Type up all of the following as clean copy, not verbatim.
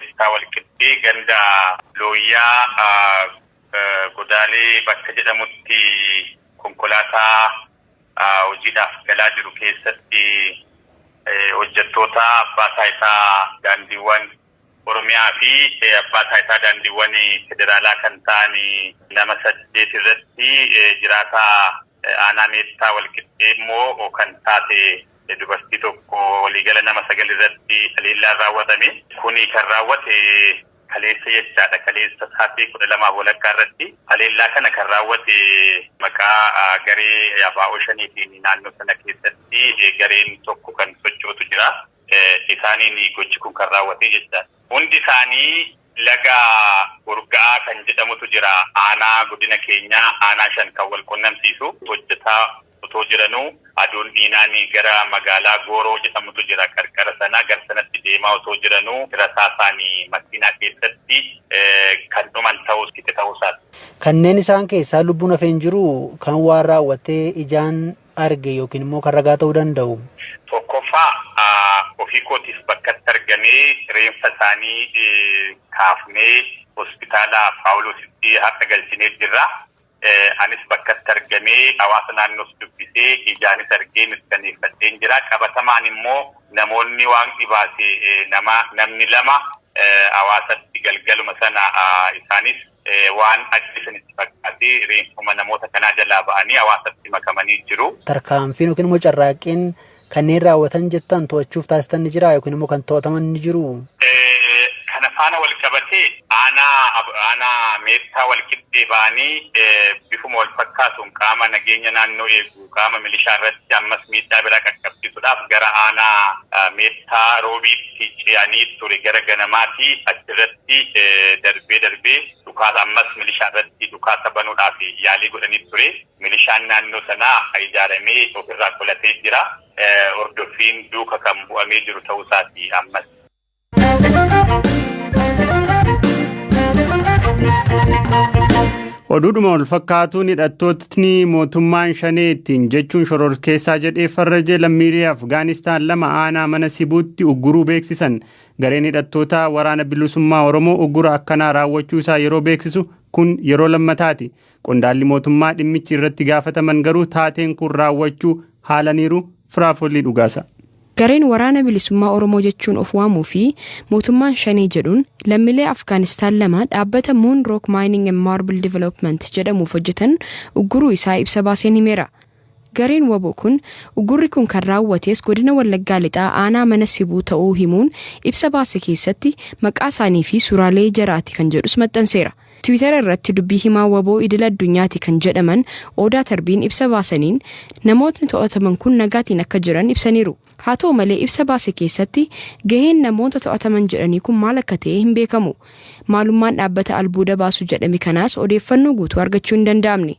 meettaa walqixxee ganda looyyaa godaalee bakka jedhamutti konkolaataa hojiidhaaf galaa jiru keessatti hojjettoota abbaa taayitaa daandiiwwan Oromiyaa fi abbaa taayitaa daandiiwwan federaalaa kan ta'an nama 8 irratti jiraataa aanaa meettaa walqixxee immoo kan taate dubartii tokko waliigala nama 9 irratti haleellaan raawwatame. Kuni kan raawwate kaleessa jechaadha. Kaleessa sa'aatii 12 walakkaa irratti haleellaa kana kan raawwate maqaa garee abaa'oo shaniitiin naannoo sana keessatti gareen tokko kan sochootu jira. Isaaniin gochi kun kan raawwate jechaadha. Hundi isaanii laga urgaa kan jedhamutu jira. Aanaa godina keenyaa aanaa 5 kan wal qunnamsiisu hojjetaa otoo jiranuu aduun dhiinaan gara magaalaa Gooroo jedhamutu jira. Qarqara sana gara sanatti deemaa otoo jiranuu rasaasaanii makiinaa keessatti kan dhuman ta'us kite ta'uusaati. Kanneen isaan keessaa lubbuun hafeen jiru kan waan raawwatee ijaan arge yookiin immoo kan ragaa ta'uu danda'u. Tokkoffaa ofii kootiif bakkatti argamee reenfa isaanii kaafnee hospitaala Paawuloositti har'a galchinee jirra. Anis bakkatti argamee hawaasa naannoo dubbisee ijaanis argee mirkaneeffadheen jira. Qabatamaan immoo namoonni waan dhibaate namni 2 hawaasatti galgaluma sana isaanis waan ajjeesanitti fakkaatee reenfuma namoota kanaa jalaa ba'anii hawaasatti makamanii jiru. Tarkaanfiin yookiin immoo carraaqqeen kanneen raawwatan jettan to'achuuf taasisan ni jira yookiin immoo kan to'ataman ni jiru. Kana faana wal qabatee aanaa meettaa walqixxee ba'anii bifuma wal fakkaatuun qaama nageenya naannoo eegu qaama milishaa irratti ammas miidhaa biraa qaqqabsiisuudhaaf gara aanaa meettaa roobiitti ce'anii ture gara ganamaatti achirratti darbee dhukaasa ammas milishaa irratti dhukaasa banuudhaaf yaalii godhanii ture. Milishaan naannoo sanaa ijaaramee ofirraa qolatee jira. Hordoffiin duuka kan bu'amee jiru ta'uusaati ammas. Oduudhuma wal fakkaatuun hidhattootni mootummaan shaneettiin jechuun shororkeessaa jedhee farrajee lammiilee Afgaanistaan 2 aanaa mana Sibuutti ugguruu beeksisan. Gareen hidhattoota waraana bilisummaa Oromoo uggura akkanaa raawwachuu isaa yeroo beeksisu kun yeroo lammataati. Qondaalli mootummaa dhimmichi irratti gaafataman garuu taateen kun raawwachuu haalaniiru. Firaafolii Dhugaasa. Gareen waraana bilisummaa Oromoo jechuun of waamuu fi mootummaan shanee jedhuun lammiilee Afgaanistaan 2 dhaabbata Moon Rock Mining and Marble Development jedhamuuf hojjetan ugguruu isaa ibsa baaseen himeera. Gareen waboo kun uggurri kun kan raawwates godina Wallaggaa Lixaa aanaa mana Sibuu ta'uu himuun ibsa baase keessatti maqaa isaanii fi suuraalee jaraati kan jedhus maxxanseera. Twitter irratti dubbii himaa waboo idil addunyaati kan jedhaman Odaa Tarbiin ibsa baasaniin namootni to'ataman kun nagaatiin akka jiran ibsaniiru. Haa ta'u malee ibsa baase keessatti gaheen namoota to'ataman jedhanii kun maal akka ta'e hin beekamu. Maalummaan dhaabbata albuuda baasu jedhame kanaas odeeffannoo guutuu argachuu hin danda'amne.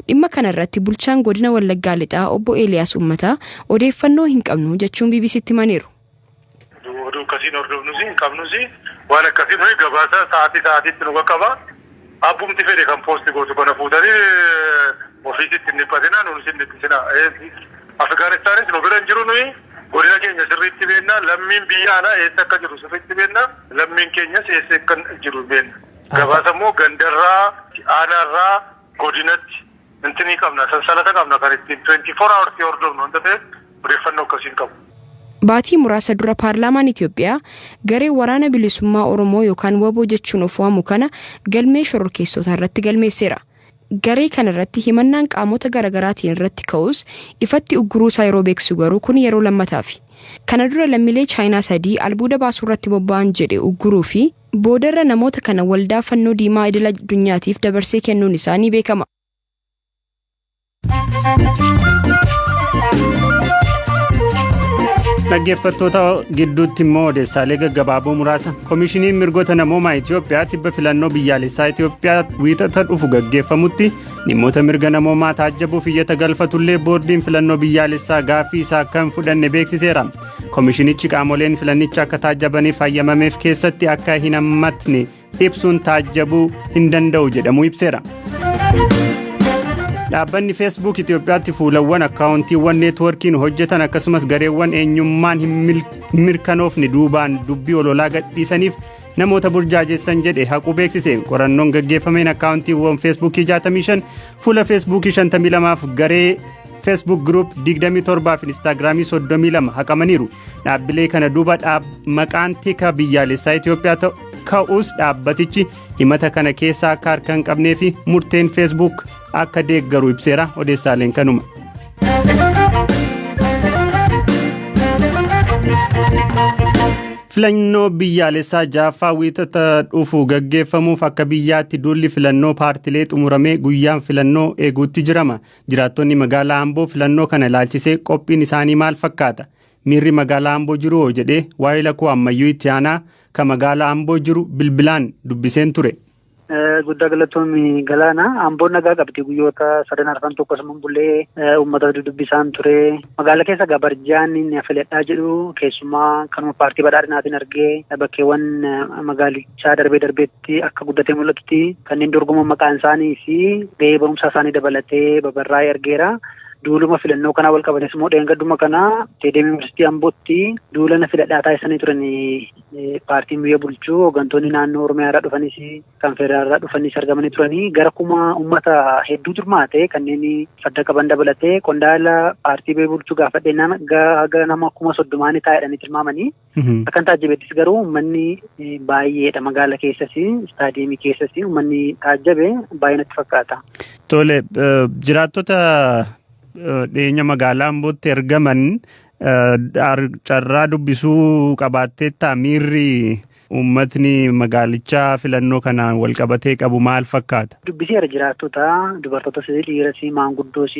Dhimma kana irratti bulchaan godina Wallaggaa Lixaa obbo Eeliyaas Ummataa odeeffannoo hin qabnu jechuun BBCtti himaniiru. Oduu akkasiin hordofnusi hin qabnusi waan akkasiin ho'i gabaasa sa'aatiitti nu qaqqaba. Abbumti fedhe kan poosti gootu kana fuutanii ofiisitti hin dhiphatinaa nuun sin dhiphisina. Afgaanistaanis nu bira hin jiru nuyi godina keenya sirriitti beekna. Lammiin biyya alaa eessa akka jiru sirriitti beekna. Lammiin keenyas eessa akka jiru beekna. Gabaasa immoo gandarraa aanaarraa godinatti intinii qabna sansalata qabna kan ittiin 24 hours hordofnu wanta ta'eef odeeffannoo akkasiin qabu. Baatii muraasa dura paarlaamaan Itoophiyaa garee waraana bilisummaa Oromoo yookaan waboo jechuun of waamu kana galmee shororkeessotaa irratti galmeesseera. Garee kana irratti himannaan qaamota garaagaraatiin irratti ka'us ifatti ugguruu isaa yeroo beeksisu garuu kun yeroo lammataafi. Kana dura lammiilee Chaayinaa 3 albuuda baasuu irratti bobba'an jedhe ugguruu fi boodarra namoota kana waldaa fannoo diimaa idil addunyaatiif dabarsee kennuun isaanii beekama. Dhaggeeffattoota gidduutti immoo odeessaalee gaggabaaboo muraasa. Koomishiniin mirgoota namoomaa Itoophiyaa tibba filannoo biyyaalessaa Itoophiyaa wiixata dhufu gaggeeffamutti dhimmoota mirga namoomaa taajjabuuf iyyata galfatullee boordiin filannoo biyyaalessaa gaaffii isaa kan fudhanne beeksiseera. Koomishinichi qaamoleen filannicha akka taajjabaniif hayyamameef keessatti akka hin hammatne ibsuun taajjabuu hin danda'u jedhamu ibseera. Dhaabbanni Facebook Itoophiyaatti fuulawwan akkaawuntiiwwan neetwoorkiin hojjetan akkasumas gareewwan eenyummaan hin mirkanoofne duubaan dubbii ololaa gadhiisaniif namoota burjaajessan jedhe haquu beeksiseen qorannoon gaggeeffameen akkaawuntiiwwan feesbuukii 65 fuula feesbuukii 52 fi garee feesbuuk giruup 27 fi instaagiraamii 32 haqamaniiru. Dhaabbilee kana duuba maqaan tika biyyaalessaa Itoophiyaa ka'us dhaabbatichi himata kana keessaa akka harka hin qabnee fi murteen feesbuuk akka deeggaru ibseera. Odeessaaleen kanuma. Filannoo biyyaalessaa jaaffaa wiixata dhufu gaggeeffamuuf akka biyyaatti duulli filannoo paartilee xumuramee guyyaan filannoo eeguutti jirama. Jiraattonni magaalaa Amboo filannoo kana ilaalchisee qophiin isaanii maal fakkaata? Miirri magaalaa Amboo jiru hoo jedhee waa'ee lakkoo ammayyuu itti aanaa kan magaalaa Amboo jiru bilbilaan dubbiseen ture. Guddaa galatoomii Galaana Amboon nagaa qabdi guyyoota 3 tokkosuma bullee uummata dubbisaan ture. Magaalaa keessa gabarjaan inni filadhaa jedhu keessumaa kanuma paartii badhaadhinaatiin argee bakkeewwan magaalichaa darbeetti akka guddatee mul'atutti kanneen dorgoman maqaan isaanii fi gahee barumsaa isaanii dabalatee babarraa'ee argeera. Duuluma filannoo kanaa wal qabates immoo dheengadduma kanaa Teedem Yuunivarsiitii Ambootti duulana filadhaa taasisanii turan paartiin biyya bulchuu hooggantoonni naannoo Oromiyaa irraa dhufanis kan federaalaa irraa dhufanis argamanii turanii gara kuma uummata hedduu turmaate kanneen farda qaban dabalatee qondaala paartii biyya bulchuu gaafadheenaan gara nama 30 taa'edhanii tilmaamanii akkan taajjabettis garuu uummanni baay'eedha magaalaa keessas istaadiyeemii keessas uummanni taajjabe baay'ee natti fakkaata. Tole jiraattota dhiyeenya magaalaa Ambootti ergaman carraa dubbisuu qabaatteetta miirri uummatni magaalichaa filannoo kanaan wal qabatee qabu maal fakkaata? Dubbiseera jiraattota dubartootas dhiiras maanguddoos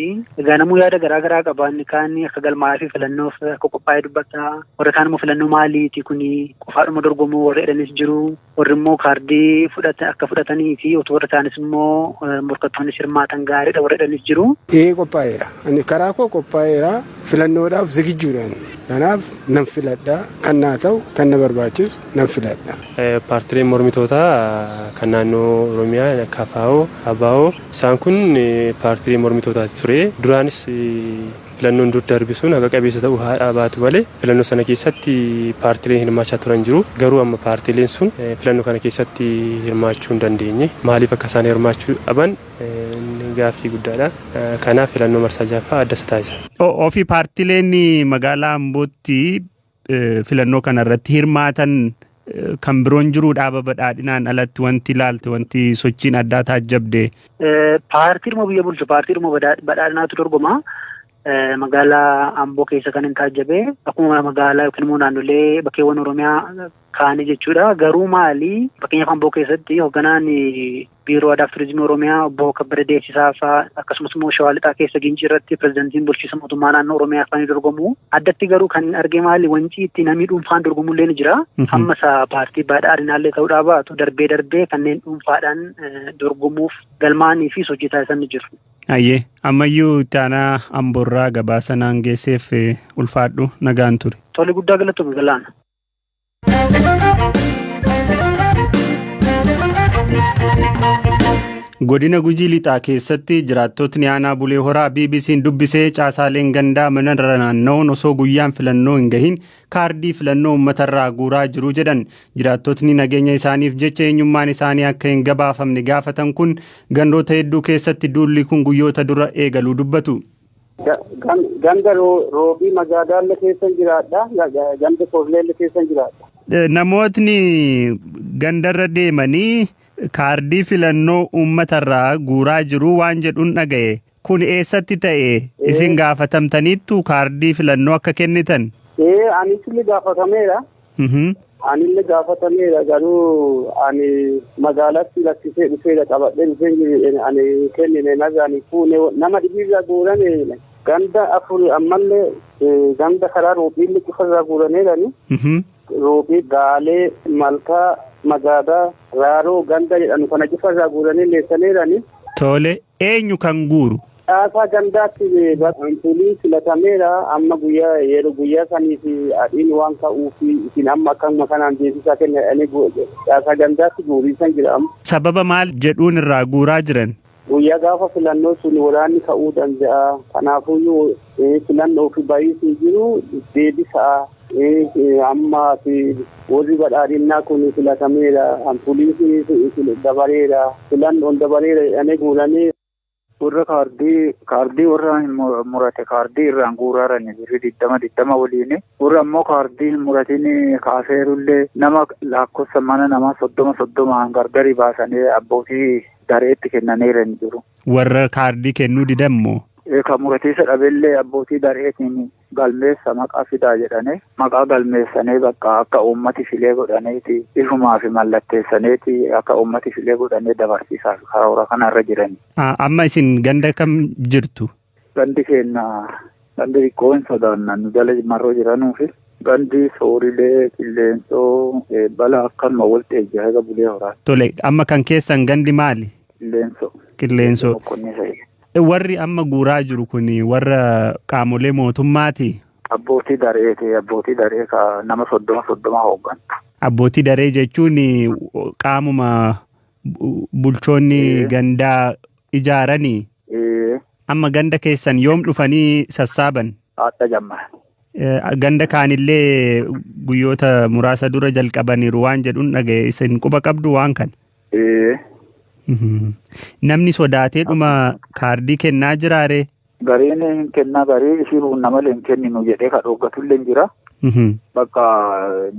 egaa namuu yaada garaagaraa qaban kaan akka galmaa'aa fi filannoof akka qophaa'ee dubbata warra kaan immoo filannoo maaliiti kuni qofaadhuma dorgomuu warra jedhanis jiru warri immoo kaardii akka fudhatanii fi otoo warra taanis immoo morkattoonni hirmaatan gaariidha warra jedhanis jiru. Qophaa'eera ani karaa koo qophaa'eera filannoodhaaf zigijuudhaan kanaaf nan filadha kan naa ta'u kan na barbaachisu nan filadha. Paartileen mormitootaa kan naannoo Oromiyaa KFO, ABO isaan kun paartilee mormitootaati ture. Duraanis filannoon dur darbisuun haqa qabeessa ta'uu haa baatu malee filannoo sana keessatti paartileen hirmaachaa turan jiru. Garuu amma paartileen sun filannoo kana keessatti hirmaachuu hin dandeenye. Maaliif akka isaan hirmaachuu dhaban gaaffii guddaadha. Kanaaf filannoo marsaa jaffaa adda isa taasisa. Ofii paartileen magaalaa Ambootti filannoo kana irratti hirmaatan kan biroon jiru dhaaba badhaadhinaan alatti wanti ilaalte wanti sochiin addaa taajjabde. Paartiidhuma biyya bulchu paartiidhuma badhaadhinaatu dorgoma. Magaalaa Amboo keessa kan hin taajjabe akkuma magaalaa yookiin immoo naannolee bakkeewwan Oromiyaa kaanii jechuudha. Garuu maali fakkeenyaaf Amboo keessatti hoogganaan biiroo aadaa fi turizimii Oromiyaa obbo Kabbada Deessisaa fa'aa akkasumas immoo Shawaa Lixaa keessa Gincii irratti pirezidantiin bulchiinsa mootummaa naannoo Oromiyaa fa'anii dorgomu. Addatti garuu kan arge maali wanciitti namni dhuunfaan dorgomu illee ni jira. Amma isaa paartii badhaadhinaallee ta'uudhaa baatu darbee kanneen dhuunfaadhaan dorgomuuf galmaanii fi sochii taasisan ni jiru. Ayyee ammayyuu itti aanaa Amboorraa gabaasa naan geesseef ulfaadhu nagaan ture. Tole guddaa galatoomii Galaana. Godina Gujii Lixaa keessatti jiraattotni aanaa Bulee Horaa BBC'n dubbisee caasaaleen gandaa mana naanna'uun osoo guyyaan filannoo hin gahin kaardii filannoo uummatarraa guuraa jiru jedhan. Jiraattotni nageenya isaaniif jecha eenyummaan isaanii akka hin gabaafamne gaafatan kun gandoota hedduu keessatti duulli kun guyyoota dura eegaluu dubbatu. Ganda roobii magaalaa keessa jiraadha. Ganda Koofleellee keessa jiraadha. Namootni gandarra deemanii kaardii filannoo uummatarraa guuraa jiru waan jedhuun dhaga'e. Kun eessatti ta'e isin gaafatamtaniittu kaardii filannoo akka kennitan? Anis gaafatameera. Anillee gaafatameera garuu ani magaalaatti lakkisee dhufeera qabadhee dhufee ani kennine nagaan fuune nama dhibiirraa guurame ganda afur ammallee ganda karaa roobiillee cufarraa guuraneerani. Roobii Gaalee Malkaa Magaadaa Raaroo ganda jedhamu kana cufarraa guuranii leessaneerani. Tole eenyu kan guuru? Caasaa gandaatti ampulii filatameera amma yeroo guyyaa sanii fi adiin waan ka'uufi isin amma akkuma kanaan deebisaa kennanii caasaa gandaatti guuriisan jira amma. Sababa maal jedhuun irraa guuraa jiran? Guyyaa gaafa filannoo sun waraanni ka'uu danda'a. Kanaafuu filannoo fi baay'isii jiru deebisaa amma warri badhaadhinnaa kun filatameera poolisiin dabareera filannoon dabareera jedhanii guuranii warra kaardii warra murate kaardii irraan guuraaran birri 20 waliin warra ammoo kaardii muratiin kaaseerullee nama lakkoofsa mana nama 30 gargari baasanii abbootii dareetti kennaniiran jiru. Warra kaardii kennuu didammoo? Kan murateessa dhabeellee abbootii dareetiin galmeessa maqaa fidaa jedhanii maqaa galmeessanii bakka akka uummati filee godhaneeti ifumaa fi mallatteessaneeti akka uummati filee godhanee dabarsiisaa fi karoora kanarra jirani. Amma isin ganda kam jirtu? Gandi keenya gandi xiqqoo hin sodaannan jala marroo jiranuufi gandi soorilee qilleensoo bala akkanuma walitti ejjaa bulee horaa. Tole amma kan keessan gandi maali? Qilleensoo. Warri amma guuraa jiru kun warra qaamolee mootummaati? Abbootii daree ka nama 30 hooggan. Abbootii daree jechuun qaamuma bulchoonni gandaa ijaaranii? Amma ganda keessan yoom dhufanii sassaaban? Haadha jammaa. Ganda kaanillee guyyoota muraasa dura jalqabaniiru waan jedhuun dhagaye isin quba qabdu waan kan? Namni sodaatee dhuma kaardii kennaa jiraare? Gariin hin kennaa garii isiin namalee hin kenninu jedhee ka dhooggatullee jira. Bakka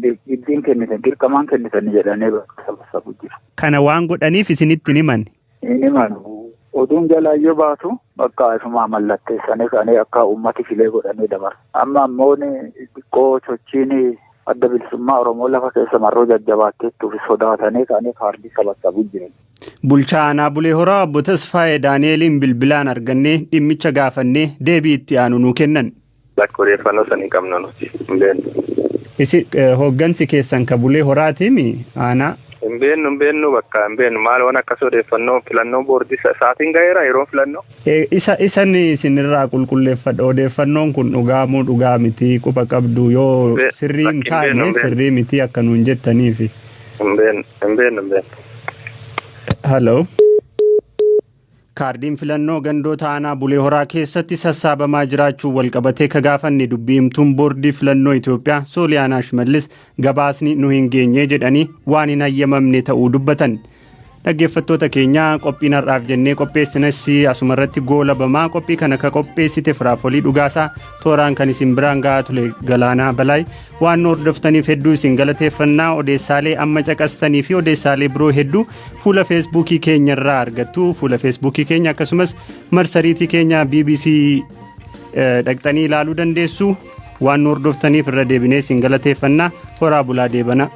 dirqiin kennitan dirqamaan kennitan jedhanii sababu jira. Kana waan godhaniif isinitti himan? Hin himan. Oduun jalaayyoo baatu bakka isumaa mallatteessanii kaanii akka uummati filee godhanii dabarsa. Amma ammoo xiqqoo sochiin adda bilisummaa Oromoo lafa keessa marroo jajjabaatteettuuf sodaatanii kaanii kaardii sababu jiran. Bulchaa aanaa Bulee Horaa obbo Tasfaayee Daani'eliin bilbilaan argannee dhimmicha gaafannee deebii itti aanu nuu kennan. Bakka odeeffannoo sanii qabna nuti hin beeknu. Hooggansi keessan ka Bulee Horaatiimi aanaa? Hin beeknu bakka hin beeknu maal waan akkas odeeffannoo filannoo boordii sa'aatiin gaheera yeroo filannoo? Isan isinirraa qulqulleeffadha odeeffannoon kun dhugaamuu dhugaa miti quba qabdu yoo sirrii hin taane sirrii miti akka nuun jettaniifi. Hin beeknu. Hello. Kaardiin filannoo gandoota aanaa Bulee Horaa keessatti sassaabamaa jiraachuu walqabatee ka gaafanne dubbii himtuun boordii filannoo Itoophiyaa Sooliyaanaa Shimallis gabaasni nu hin geenye jedhanii waan hin hayyamamne ta'uu dubbatan. Dhaggeeffattoota keenyaa qophiin har'aaf jennee qopheessinas asumarratti goolabamaa qophii kana ka qopheessite Firaafolii Dhugaasaa tooraan kan isin biraan gahaa ture Galaanaa Balaay waan hordoftaniif hedduu isin galateeffannaa odeessaalee amma caqastanii fi odeessaalee biroo hedduu fuula feesbuukii keenya irraa argattu fuula feesbuukii keenya akkasumas marsariitii keenya BBC dhaqxanii ilaaluu dandeessu waan hordoftaniif irra deebinee isin galateeffannaa horaa bulaa deebana.